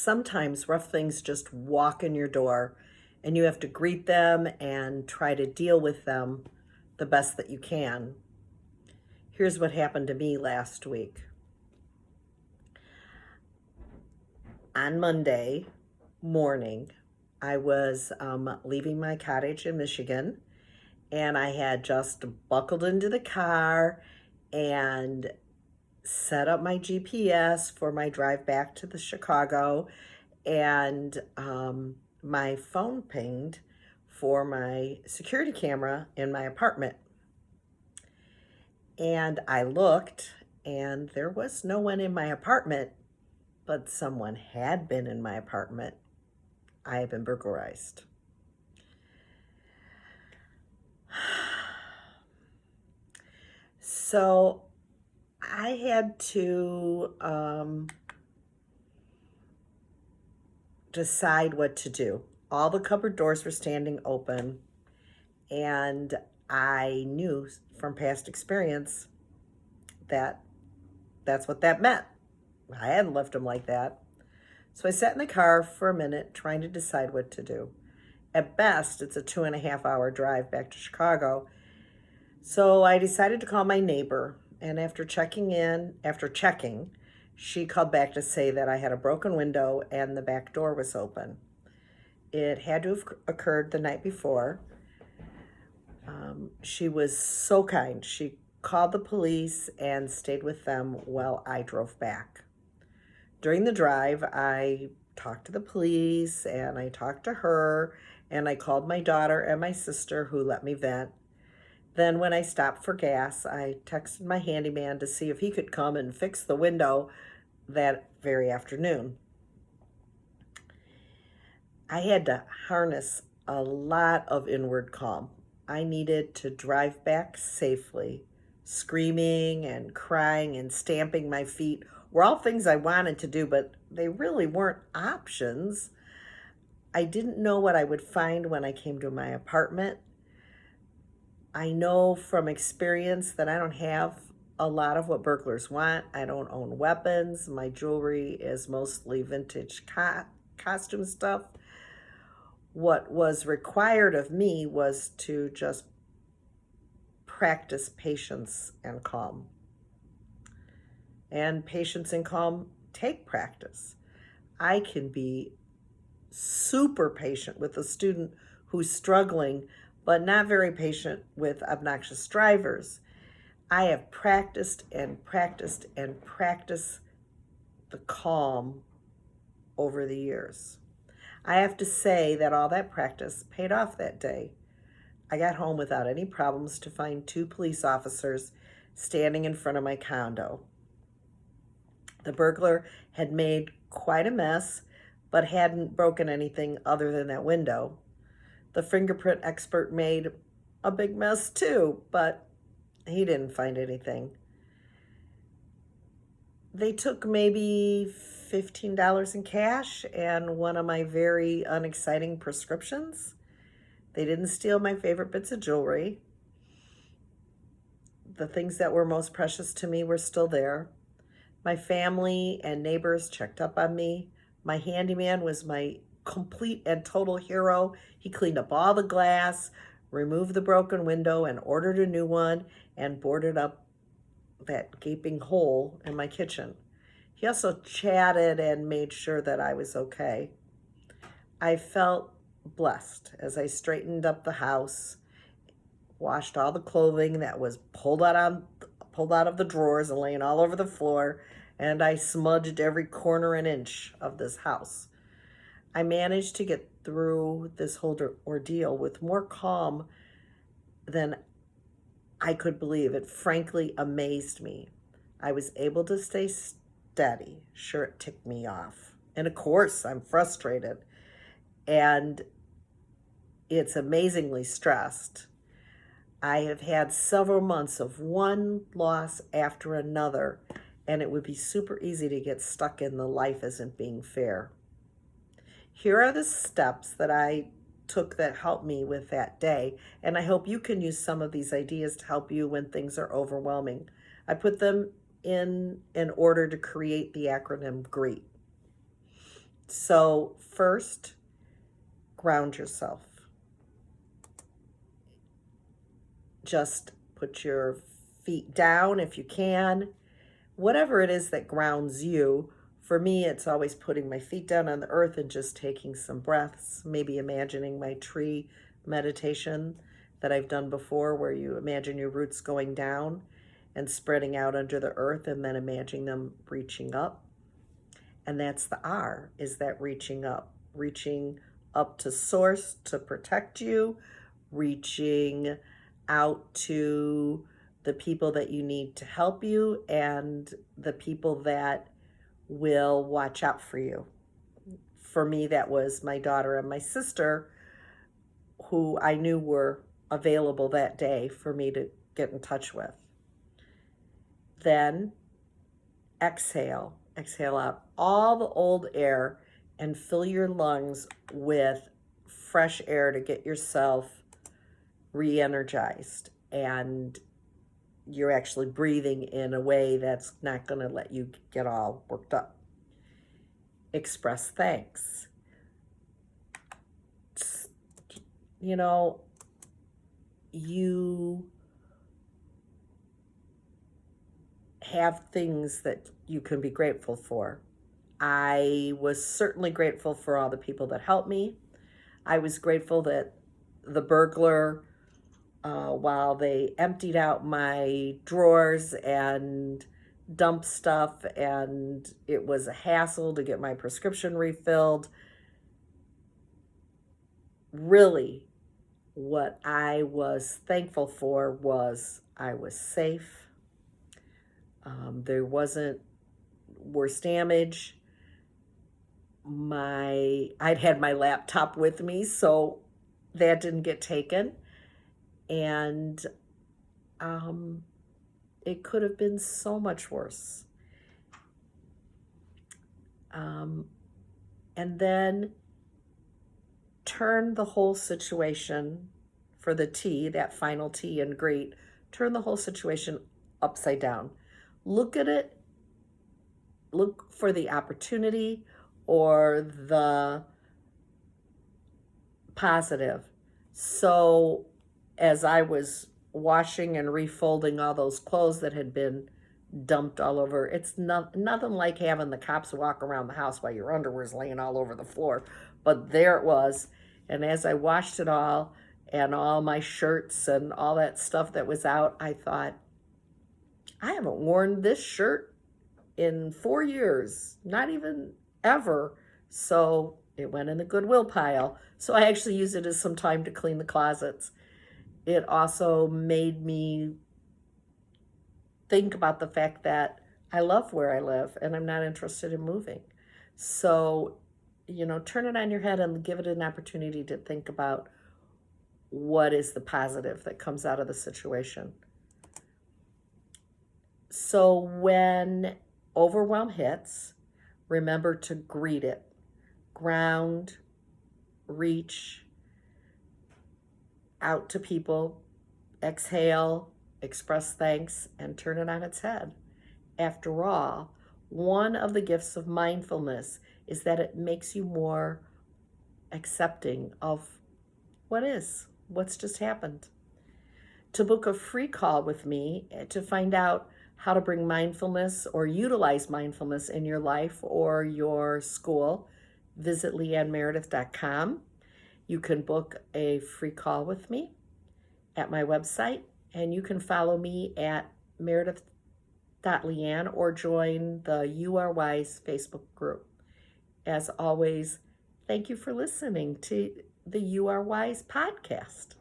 sometimes rough things just walk in your door and you have to greet them and try to deal with them the best that you can. Here's what happened to me last week. On Monday morning, I was leaving my cottage in Michigan, and I had just buckled into the car and set up my GPS for my drive back to the Chicago, and my phone pinged for my security camera in my apartment. And I looked, and there was no one in my apartment, but someone had been in my apartment. I have been burglarized. So I had to decide what to do. All the cupboard doors were standing open, and I knew from past experience that that's what that meant. I hadn't left them like that. So I sat in the car for a minute trying to decide what to do. At best, it's a 2.5 hour drive back to Chicago. So I decided to call my neighbor, and after checking, she called back to say that I had a broken window and the back door was open. It had to have occurred the night before. She was so kind. She called the police and stayed with them while I drove back. During the drive, I talked to the police and I talked to her, and I called my daughter and my sister, who let me vent. Then when I stopped for gas, I texted my handyman to see if he could come and fix the window that very afternoon. I had to harness a lot of inward calm. I needed to drive back safely. Screaming and crying and stamping my feet were all things I wanted to do, but they really weren't options. I didn't know what I would find when I came to my apartment. I know from experience that I don't have a lot of what burglars want. I don't own weapons. My jewelry is mostly vintage costume stuff. What was required of me was to just practice patience and calm. And patience and calm take practice. I can be super patient with a student who's struggling, but not very patient with obnoxious drivers. I have practiced and practiced and practiced the calm over the years. I have to say that all that practice paid off that day. I got home without any problems to find 2 police officers standing in front of my condo. The burglar had made quite a mess, but hadn't broken anything other than that window. The fingerprint expert made a big mess too, but he didn't find anything. They took maybe $15 in cash and one of my very unexciting prescriptions. They didn't steal my favorite bits of jewelry. The things that were most precious to me were still there. My family and neighbors checked up on me. My handyman was my complete and total hero. He cleaned up all the glass, removed the broken window, and ordered a new one, and boarded up that gaping hole in my kitchen. He also chatted and made sure that I was okay. I felt blessed as I straightened up the house, washed all the clothing that was pulled out of the drawers and laying all over the floor, and I smudged every corner and inch of this house. I managed to get through this whole ordeal with more calm than I could believe. It frankly amazed me. I was able to stay steady. Sure, it ticked me off. And of course, I'm frustrated. And it's amazingly stressed. I have had several months of one loss after another, and it would be super easy to get stuck in the life isn't being fair. Here are the steps that I took that helped me with that day, and I hope you can use some of these ideas to help you when things are overwhelming. I put them in order to create the acronym GREET. So first, ground yourself. Just put your feet down if you can. Whatever it is that grounds you. For me, it's always putting my feet down on the earth and just taking some breaths, maybe imagining my tree meditation that I've done before, where you imagine your roots going down and spreading out under the earth, and then imagining them reaching up. And that's the R, is that reaching up to source to protect you, reaching out to the people that you need to help you and the people that will watch out for you. For me, that was my daughter and my sister, who I knew were available that day for me to get in touch with. Then exhale out all the old air and fill your lungs with fresh air to get yourself re-energized, and you're actually breathing in a way that's not going to let you get all worked up. Express thanks. You know, you have things that you can be grateful for. I was certainly grateful for all the people that helped me. I was grateful that the burglar, while they emptied out my drawers and dumped stuff, and it was a hassle to get my prescription refilled, really what I was thankful for was I was safe. There wasn't worse damage. I'd had my laptop with me, so that didn't get taken. And it could have been so much worse. And then turn the whole situation for the T, that final T in great, turn the whole situation upside down. Look at it, look for the opportunity or the positive. So as I was washing and refolding all those clothes that had been dumped all over, it's nothing like having the cops walk around the house while your underwear's laying all over the floor. But there it was. And as I washed it all and all my shirts and all that stuff that was out, I thought, I haven't worn this shirt in 4 years, not even ever. So it went in the Goodwill pile. So I actually used it as some time to clean the closets. It also made me think about the fact that I love where I live and I'm not interested in moving. So, turn it on your head and give it an opportunity to think about what is the positive that comes out of the situation. So when overwhelm hits, remember to greet it. Ground, reach out to people, exhale, express thanks, and turn it on its head. After all, one of the gifts of mindfulness is that it makes you more accepting of what's just happened. To book a free call with me to find out how to bring mindfulness or utilize mindfulness in your life or your school, visit leannemeredith.com. You can book a free call with me at my website, and you can follow me at meredith.leanne or join the You Are Wise Facebook group. As always, thank you for listening to the You Are Wise podcast.